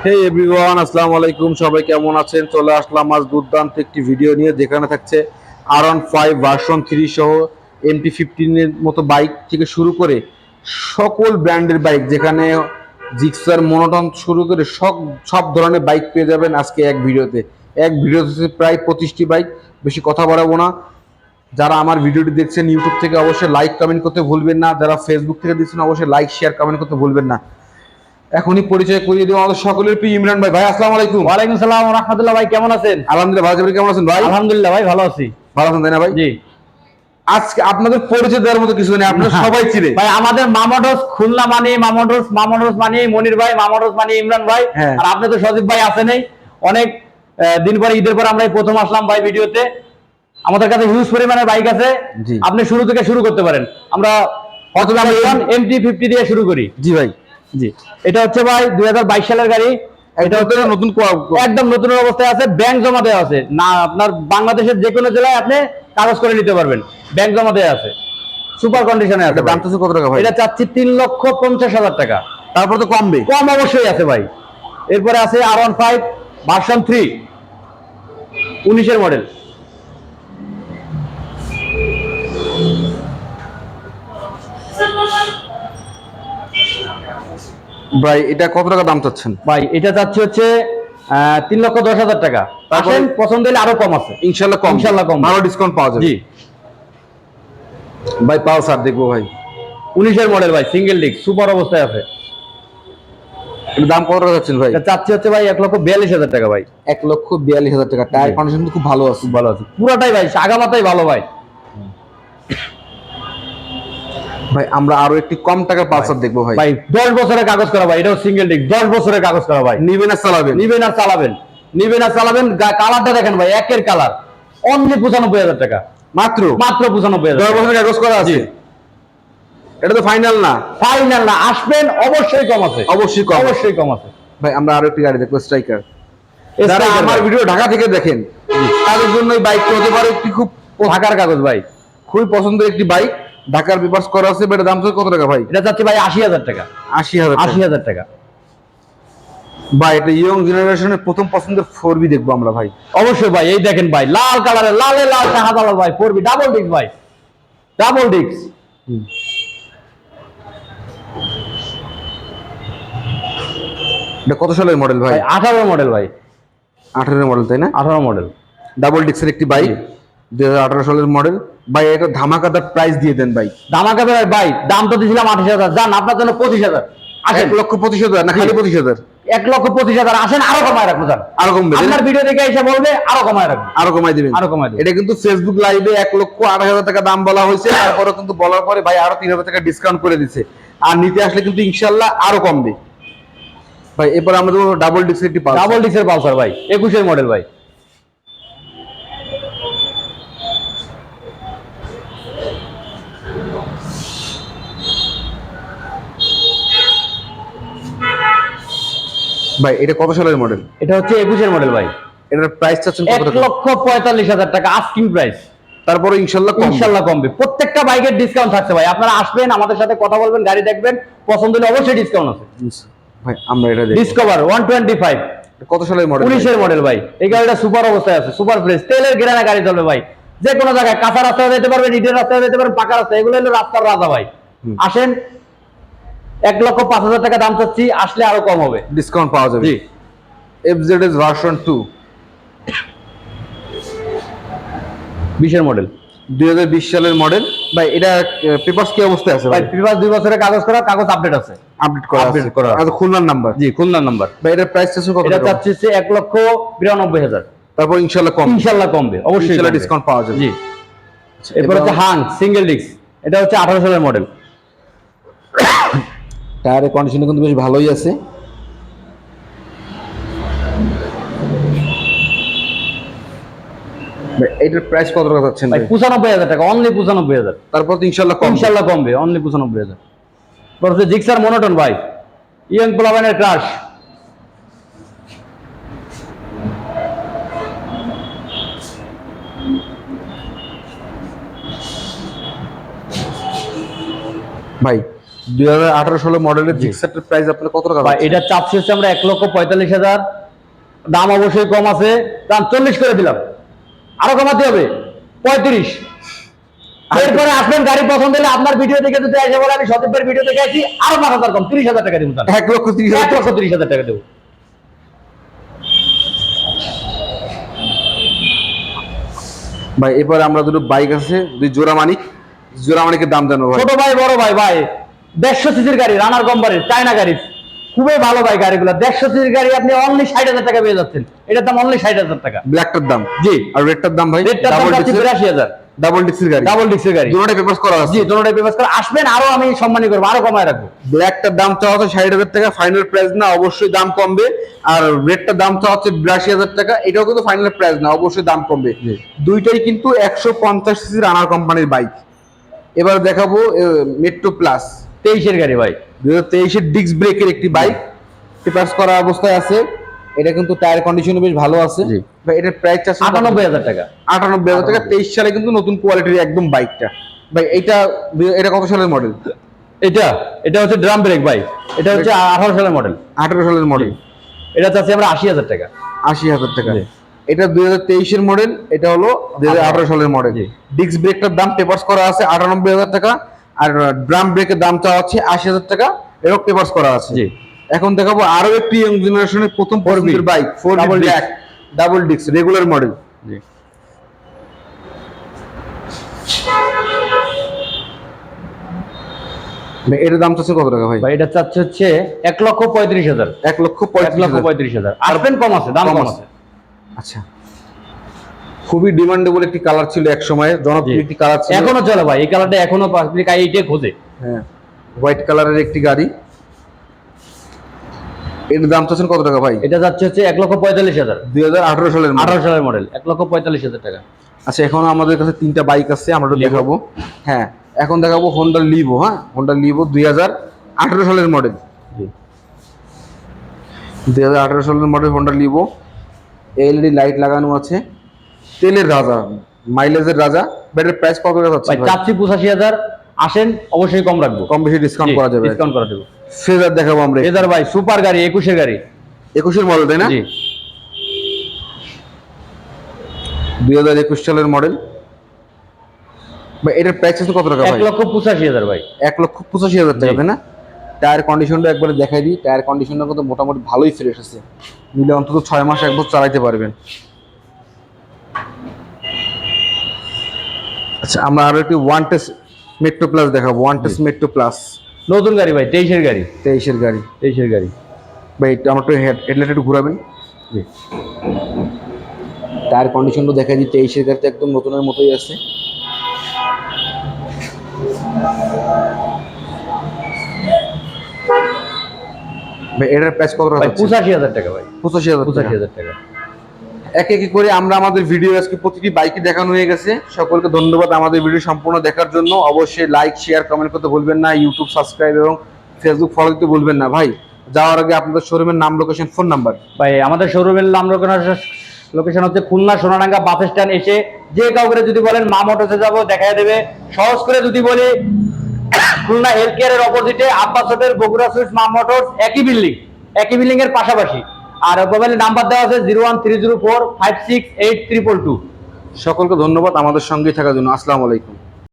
হে everyone, আসসালামু আলাইকুম। সবাই কেমন আছেন? চলে আসলাম আজ দুর্দান্ত একটি ভিডিও নিয়ে, যেখানে থাকছে R15 ভার্সন 3 সহ MT-15 এর মতো বাইক থেকে শুরু করে সকল ব্র্যান্ডের বাইক, যেখানে জিক্সার, মোনোটন শুরু করে সব সব ধরনের বাইক পেয়ে যাবেন আজকে এক ভিডিওতে প্রায় 25টি বাইক। বেশি কথা বাড়াবো না। যারা আমার ভিডিওটি দেখছেন ইউটিউব থেকে, অবশ্যই লাইক কমেন্ট করতে ভুলবেন না। যারা ফেসবুক থেকে দেখছেন, অবশ্যই লাইক শেয়ার কমেন্ট করতে ভুলবেন না। এখনই পরিচয় করিয়ে দেবো আমাদের সকলের প্রিয় ইমরান ভাই। ভাই আসসালামু আলাইকুম। ওয়ালাইকুম সালাম ওয়া রাহমাতুল্লাহ। ভাই কেমন আছেন? আলহামদুলিল্লাহ ভালো আছি। কেমন আছেন ভাই? আলহামদুলিল্লাহ ভাই ভালো আছি। ভালো আছেন তাই না ভাই? জি। আজকে আপনাদের পরিচয় দেওয়ার মতো কিছু নেই, আপনারা সবাই চিনে ভাই আমাদের মামডোস খুলনা মানে মামডোস মানে মনির ভাই, মামডোস মানে ইমরান ভাই। হ্যাঁ। আর আপনি তো সজীব ভাই আছেনই। অনেক দিন পরে, ঈদের পর আমরা প্রথম আসলাম ভাই ভিডিওতে। আমাদের কাছে হিউজ পরিমাণের বাইক আছে। জি। আপনি শুরু থেকে শুরু করতে পারেন। আমরা কত দাম MT-50 দিয়ে শুরু করি। জি ভাই। জি। এটা হচ্ছে ভাই 2022 সালের গাড়ি। এটা হচ্ছে নতুন একদম নতুন অবস্থায় আছে, ব্যাংক জমা দেওয়া আছে না। আপনার বাংলাদেশের যে কোনো জেলায় আপনি কাগজ করে নিতে পারবেন, ব্যাংক জমা দেওয়া আছে, সুপার কন্ডিশনে আছে। দাম তো কত টাকা ভাই? এটা চাচ্ছি 3,50,000 টাকা। তারপর তো কমবে। কম অবশ্যই আছে ভাই। এরপরে আছে R15 ভার্সন 3 19-এর মডেল। ভাই এটা কত টাকা দাম চাচ্ছেন? ভাই এটা চাচ্ছি হচ্ছে 3,10,000 টাকা। আসেন, পছন্দ হলে আরো কম আছে ইনশাআল্লাহ কম, ভালো ডিসকাউন্ট পাওয়া যাবে। জি ভাই পালসার দেখবো ভাই। 19-এর মডেল ভাই, সিঙ্গেল ডিস্ক, সুপার অবস্থায় আছে। এর দাম কত টাকা চাচ্ছেন ভাই? এটা চাচ্ছি হচ্ছে ভাই 1,42,000 টাকা ভাই। 1,42,000 টাকা। টায়ার কন্ডিশন তো খুব ভালো আছে। ভালো আছে পুরাটাই ভাই, আগামাতাই ভালো ভাই। ভাই আমরা আরো একটি কম টাকার পালসার দেখবো ভাই। ভাই 10 বছরের কাগজ করা ভাই, এটাও সিঙ্গেল ডিস্ক, 10 বছরের কাগজ করা ভাই। নিবেন আর চালাবেন। কালারটা দেখেন ভাই, একের কালার। অনলি 95,000 টাকা মাত্র 95,000 10 বছরের কাগজ করা আছে। এটা তো ফাইনাল না। ফাইনাল না, আসবেন অবশ্যই কম আছে, অবশ্যই কম আছে। ভাই আমরা আরো একটি গাড়ি দেখবো, স্ট্রাইকার। যারা Striker আমার ভাই। ভিডিও ঢাকা থেকে দেখেন, তাদের জন্য এই বাইকটি হতে পারে একটি খুব ঢাকার কাগজ ভাই। খুবই পছন্দের একটি বাইক। ঢাকার পেপারস করা আছে। এটার দাম কত টাকা ভাই? এটা চাচ্ছি ভাই 80,000 টাকা। 80,000 80,000 টাকা। ভাই এটা ইয়ং জেনারেশনের প্রথম পছন্দের 4B দেখবো আমরা ভাই। অবশ্যই ভাই, এই দেখেন ভাই, লাল কালারের, লাল শাহজালাল ভাই, 4B ডাবল ডিস্ক ভাই, ডাবল ডিস্ক। এটা কত সালের মডেল ভাই? 18 মডেল ভাই। 18 মডেল তাই না? 18 মডেল, ডাবল ডিস্কের একটি বাইক, 2018 সালের মডেল। ভাই এটা ধামাকাদার প্রাইস দিয়ে দেন ভাই। ধামাকা ভাই, দাম তো দিয়েছিলাম 28,000, যান আপনার জন্য 25,000। আসেন। 1,25,000 না খালি 25,000? 1,25,000। আসেন, আরো কমায় রাখবো যান। আরো কমবে? আপনার ভিডিও দেখে এসে বলবে আরো কমায় রাখবো। আরো কমাই দিবেন? আরো কমায় দিবেন। এটা কিন্তু ফেসবুক লাইভে 1,28,000 টাকা দাম বলা হয়েছে, তারপরে কিন্তু বলার পরে ভাই আরো 3,000 টাকা ডিসকাউন্ট করে দিচ্ছে। আর নিতে আসলে কিন্তু ইনশাল্লাহ আরো কমবে ভাই। এরপর আমরা দেবো ডাবল ডিস্কের একটি পালসার। ডাবল ডিস্কের পালসার ভাই, 21-এর মডেল ভাই। ভাই এটা কত সালের মডেল? এটা হচ্ছে 21-এর মডেল ভাই। এটার প্রাইস চাচ্ছেন কত টাকা? 1,45,000 টাকা আস্কিং প্রাইস। তারপরে ইনশাল্লাহ কমবে। প্রত্যেকটা বাইকের ডিসকাউন্ট থাকছে ভাই। আপনারা আসবেন, আমাদের সাথে কথা বলবেন, গাড়ি দেখবেন, পছন্দ হলে অবশ্যই ডিসকাউন্ট আছে। ভাই আমরা এটা দেখব। ডিসকভার 125 কত সালের মডেল? 19-এর মডেল ভাই। এই গাড়িটা সুপার অবস্থায় আছে, সুপার ফ্রেশ, তেলের গ্যারান্টি গাড়ি চলবে ভাই। যে কোনো জায়গায়, কাঁচা রাস্তায় যেতে পারবেন, ইটের রাস্তায় যেতে পারবেন, পাকা রাস্তায়, এগুলো হলো রাস্তার রাজা ভাই। আসেন, 1,05,000 টাকা দাম চাচ্ছি, আসলে আরো কম হবে, ডিসকাউন্ট পাওয়া যাবে। জি। FZS ভার্সন 2 20-এর মডেল, 2020 সালের মডেল। ভাই এটা পেপারস কি অবস্থায় আছে ভাই? ভাই? পেপার 2 বছরের কাগজ করা, কাগজ আপডেট আছে, আপডেট করা আছে। আপডেট করা। আচ্ছা, খুলনার নাম্বার? জি, খুলনার নাম্বার। ভাই এটার প্রাইস চাচ্ছেন কত এটা টাকা? চাচ্ছি 1,92,000। তারপর ইনশাআল্লাহ কমবে, অবশ্যই ইনশাআল্লাহ ডিসকাউন্ট পাওয়া যাবে। জি। এরপর হচ্ছে হাং সিঙ্গেল ডিস্ক। এটা হচ্ছে 18 সালের মডেল। টায়ারের কন্ডিশন কিন্তু বেশ ভালোই আছে। ভাই এটার প্রাইস কত টাকা যাচ্ছেন ভাই ভাই? 95,000 টাকা, অনলি 95,000। তারপর তো ইনশাআল্লাহ কমবে, অনলি 95,000। এরপর হচ্ছে জিক্সার মনোটন ভাই, ইয়ং প্লাবানের ক্রাশ। ভাই 2018 মডেলের জিক্সারটার প্রাইস আপনার কত টাকা? ভাই এটা চাচ্ছি হচ্ছে আমরা 1,45,000, দাম অবশ্যই কম আছে, দাম 40 করে দিলাম, আরো কমাতে হবে 35। এরপরে আসবেন, গাড়ি পছন্দ হলে আপনার ভিডিও দেখে যদি এসে বলে আমি সদীপের ভিডিও দেখে আছি, আরো 5,000 কম, 30,000 টাকা দিব। 1,30,000 টাকা দেবো। ভাই এরপরে আমরা দুটো বাইক আছে, দুই জোড়া মানিকের দাম জানো ভাই? ছোট ভাই বড় ভাই, ভাই 150 সিসির গাড়ি, রানার কোম্পানির চায়না গাড়ি, খুবই ভালো ভাই গাড়িগুলো। 150 সিসির গাড়ি আপনি অনলি 60,000 টাকা পেয়ে যাচ্ছেন, এটার দাম অনলি 60,000 টাকা। ব্ল্যাকটার দাম? জি। আর রেডটার দাম ভাই? রেডটার দাম হচ্ছে 82,000। ডাবল ডিক্সের গাড়ি? ডাবল ডিক্সের গাড়ি, দুটোটাই পেপারস করা আছে? জি দুটোটাই পেপারস করা। আসবেন, আরো আমি সম্মানী করবো, আরো কমায় রাখবো। ব্ল্যাকটার দাম চাওয়া হচ্ছে 60,000 টাকা, ফাইনাল প্রাইস না, অবশ্যই দাম কমবে। আর রেডটার দাম চাওয়া হচ্ছে 82,000 টাকা, এটাও কিন্তু ফাইনাল প্রাইস না, অবশ্যই দাম কমবে। দুইটাই কিন্তু 150 সিসির রানার কোম্পানির বাইক। এবার দেখাবো মেট্রো প্লাস 23-এর গাড়ি ভাই, 2023 ডিস্ক ব্রেকের একটি বাইক, পেপারস করা অবস্থায় আছে। এটা কিন্তু টায়ার কন্ডিশনও বেশ ভালো আছে। ভাই এটার প্রাইস আছে 98,000 টাকা। 98,000 টাকা। 23 সালে কিন্তু নতুন কোয়ালিটির একদম বাইকটা। ভাই এটা কত সালের মডেল? এটা হচ্ছে ড্রাম ব্রেক ভাই, এটা হচ্ছে 18 সালের মডেল। 18 সালের মডেল। এটা চাচ্ছি আমরা 80,000 টাকা। 80,000 টাকা। এটা 2023 এর মডেল, এটা হলো 2018 সালের মডেল। ডিস্ক ব্রেকটার দাম পেপারস করা আছে 98,000 টাকা, আর ড্রাম ব্রেকের দাম চাওয়া হচ্ছে 80,000 টাকা, এরও পেপারস করা আছে। এখন দেখাবো আরো একটি ইয়ং জেনারেশনের প্রথম পছন্দের bike, 4B black double disc regular model. এটার দাম চাচ্ছে কত টাকা ভাই? ভাই এটা চাচ্ছে হচ্ছে 1,35,000। 1,35,000। আসবেন, কম আছে, দাম কম আছে। আচ্ছা, খুবই ডিমান্ডেবল একটি কালার ছিল এক সময়, জনপ্রিয় একটি কালার ছিল, এখনো চলে ভাই এই কালারটা, এখনো পাবলিক এইটাই খোঁজে। হ্যাঁ, হোয়াইট কালারের একটি গাড়ি। এর দাম চাচ্ছেন কত টাকা ভাই? এটা যাচ্ছে হচ্ছে 1,45,000। 2018 সালের 18 সালের মডেল, 1,45,000 টাকা। আচ্ছা, এখনো আমাদের কাছে 3টা বাইক আছে, আমরা একটু দেখাবো। হ্যাঁ, এখন দেখাবো হোন্ডা লিভো। হ্যাঁ, হোন্ডা লিভো 2018 সালের মডেল। 2018 সালের model Honda Livo, LED light লাগানো আছে, তেলের রাজা, মাইলেজের রাজা। ব্যাটারির প্রাইস কত টাকা যাচ্ছে ভাই? চাচ্ছি 85,000। আসেন, অবশ্যই কম রাখবো, কম বেশি ডিসকাউন্ট করা যাবে। ডিসকাউন্ট করা দেবো। ফেজার দেখাবো আমরা। ফেজার ভাই সুপার গাড়ি, 21-এর গাড়ি। 21-এর মডেল তাই না? জি। 2021 সালের মডেল। ভাই এটার প্রাইস আছে কত টাকা ভাই? 1,85,000 ভাই। 1,85,000 টাকা তাই না? টায়ার কন্ডিশনটা একবার দেখাই দিই। টায়ার কন্ডিশনটা কিন্তু মোটামুটি ভালোই ফ্রেশ আছে, নিলে অন্তত 6 মাস 1 বছর চালাইতে পারবেন। আচ্ছা, আমরা আরো একটি ওয়ান টেস্ট মেট্রো প্লাস দেখাবো। ওয়ান টেস্ট মেট্রো প্লাস নতুন গাড়ি ভাই, 23-এর গাড়ি। 23-এর গাড়ি। 23-এর গাড়ি ভাই আমার একটু হেডলাইট একটু ঘুরাবেন। জি। টায়ার কন্ডিশনটা দেখাই দিই। 23-এর গাড়িতে একদম নতুনের মতোই আছে। ভাই এটার প্রাইস কত টাকা? 85,000 টাকা ভাই। 85,000 টাকা। এক এক করে আমরা আমাদের ভিডিও আজকে প্রতিটি বাইকে দেখানো হয়ে গেছে। সকলকে ধন্যবাদ আমাদের ভিডিও সম্পূর্ণ দেখার জন্য। অবশ্যই লাইক, শেয়ার, কমেন্ট করতে ভুলবেন না। ইউটিউব সাবস্ক্রাইব এবং ফেসবুক ফলো দিতে ভুলবেন না। ভাই যাওয়ার আগে আপনাদের শোরুমের নাম, লোকেশন, ফোন নাম্বার। ভাই আমাদের শোরুমের নাম লোকেশন হচ্ছে খুলনা সোনাডাঙ্গা বাস স্ট্যান্ড। এসে যে কাউকে যদি বলেন মা মোটরসে যাবো, দেখাই দেবে। সহজ করে যদি বলি, খুলনা হেলথ কেয়ারের অপোজিটে আব্বাস হোটেল, বগুড়া সুইটস, মা মোটরস, একই বিল্ডিং এর পাশাপাশি। আর মোবাইলের নাম্বার দেওয়া আছে 01304568222। সকলকে ধন্যবাদ আমাদের সঙ্গেই থাকার জন্য। আসসালামু আলাইকুম।